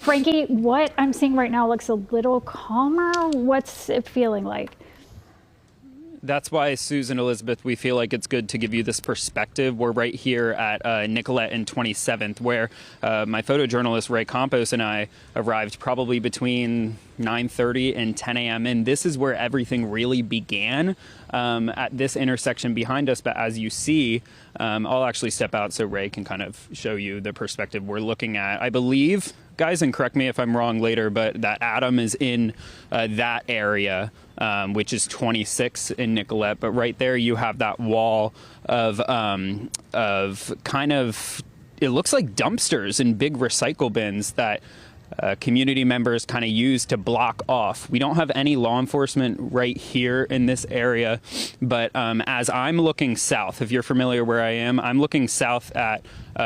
Frankie, what I'm seeing right now looks a little calmer. What's it feeling like? That's why, Susan Elizabeth, we feel like it's good to give you this perspective. We're right here at Nicollet and 27th, where my photojournalist Ray Campos and I arrived probably between 9:30 and 10 a.m. And this is where everything really began, at this intersection behind us. But as you see, I'll actually step out so Ray can kind of show you the perspective we're looking at. I believe, guys, and correct me if I'm wrong later, but that Adam is in that area, which is 26 in Nicollet. But right there you have that wall of kind of, it looks like dumpsters and big recycle bins that community members kind of use to block off. We don't have any law enforcement right here in this area, but as I'm looking south, if you're familiar where I am, I'm looking south at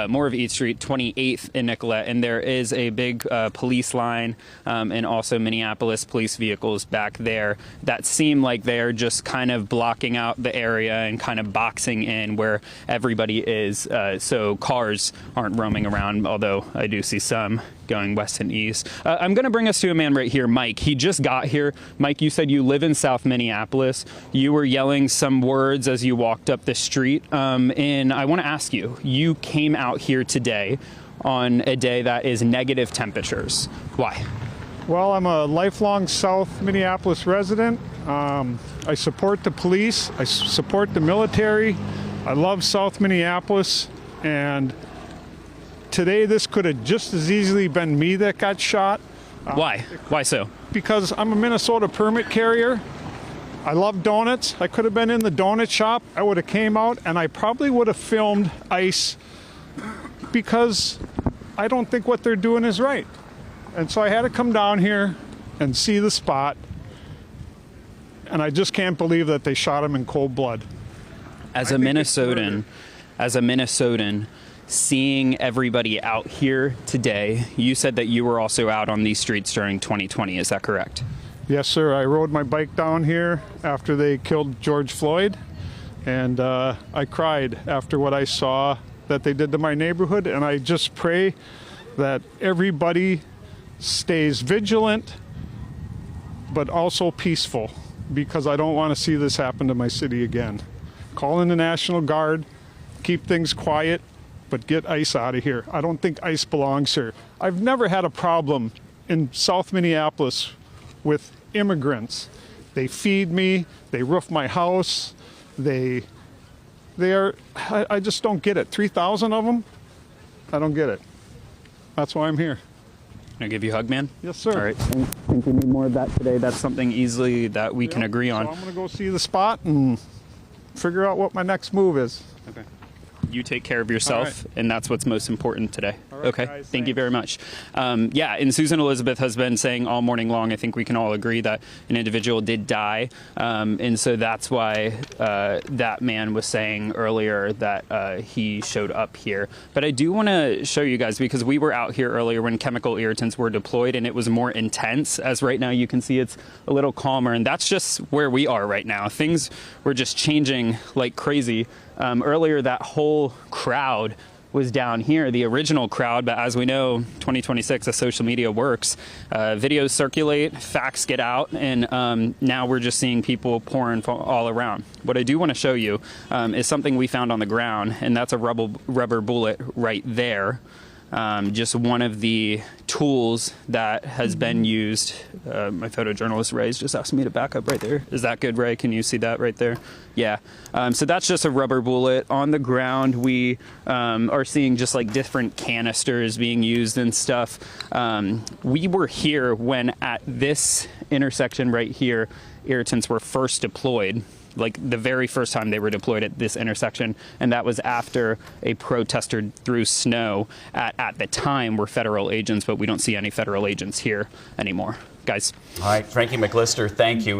more of East Street, 28th in Nicollet, and there is a big police line and also Minneapolis police vehicles back there that seem like they're just kind of blocking out the area and kind of boxing in where everybody is, so cars aren't roaming around, although I do see some going west and east. I'm going to bring us to a man right here, Mike. He just got here. Mike, you said you live in South Minneapolis. You were yelling some words as you walked up the street, and I want to ask you, you came out here today on a day that is negative temperatures. Why? Well, I'm a lifelong South Minneapolis resident. I support the police. I support the military. I love South Minneapolis, and today this could have just as easily been me that got shot. Why? Why so? Because I'm a Minnesota permit carrier. I love donuts. I could have been in the donut shop. I would have came out and I probably would have filmed ICE, because I don't think what they're doing is right. And so I had to come down here and see the spot, and I just can't believe that they shot him in cold blood. As a Minnesotan, seeing everybody out here today, you said that you were also out on these streets during 2020. Is that correct? Yes, sir. I rode my bike down here after they killed George Floyd, and I cried after what I saw that they did to my neighborhood, and I just pray that everybody stays vigilant but also peaceful, because I don't want to see this happen to my city again. Call in the National Guard, keep things quiet, but get ICE out of here. I don't think ICE belongs here. I've never had a problem in South Minneapolis with immigrants. They feed me, they roof my house, I just don't get it. 3,000 of them? I don't get it. That's why I'm here. Can I give you a hug, man? Yes, sir. All right. I think we need more of that today. That's something easily that we can agree on. So I'm going to go see the spot and figure out what my next move is. Okay. You take care of yourself, and that's what's most important today. Right, okay, guys, thank you very much. Yeah, and Susan Elizabeth has been saying all morning long, I think we can all agree that an individual did die, and so that's why that man was saying earlier that he showed up here. But I do want to show you guys, because we were out here earlier when chemical irritants were deployed, and it was more intense, as right now you can see it's a little calmer, and that's just where we are right now. Things were just changing like crazy. Earlier, that whole crowd was down here, the original crowd, but as we know, 2026, as social media works, videos circulate, facts get out, and now we're just seeing people pouring all around. What I do want to show you is something we found on the ground, and that's a rubber bullet right there. Just one of the tools that has been used. My photojournalist Ray's just asked me to back up right there. Is that good, Ray? Can you see that right there? Yeah. So that's just a rubber bullet. On the ground, we are seeing just like different canisters being used and stuff. We were here when at this intersection right here, irritants were first deployed. Like the very first time they were deployed at this intersection, and that was after a protester threw snow at the time were federal agents, but we don't see any federal agents here anymore. Guys. All right, Frankie McLister, thank you.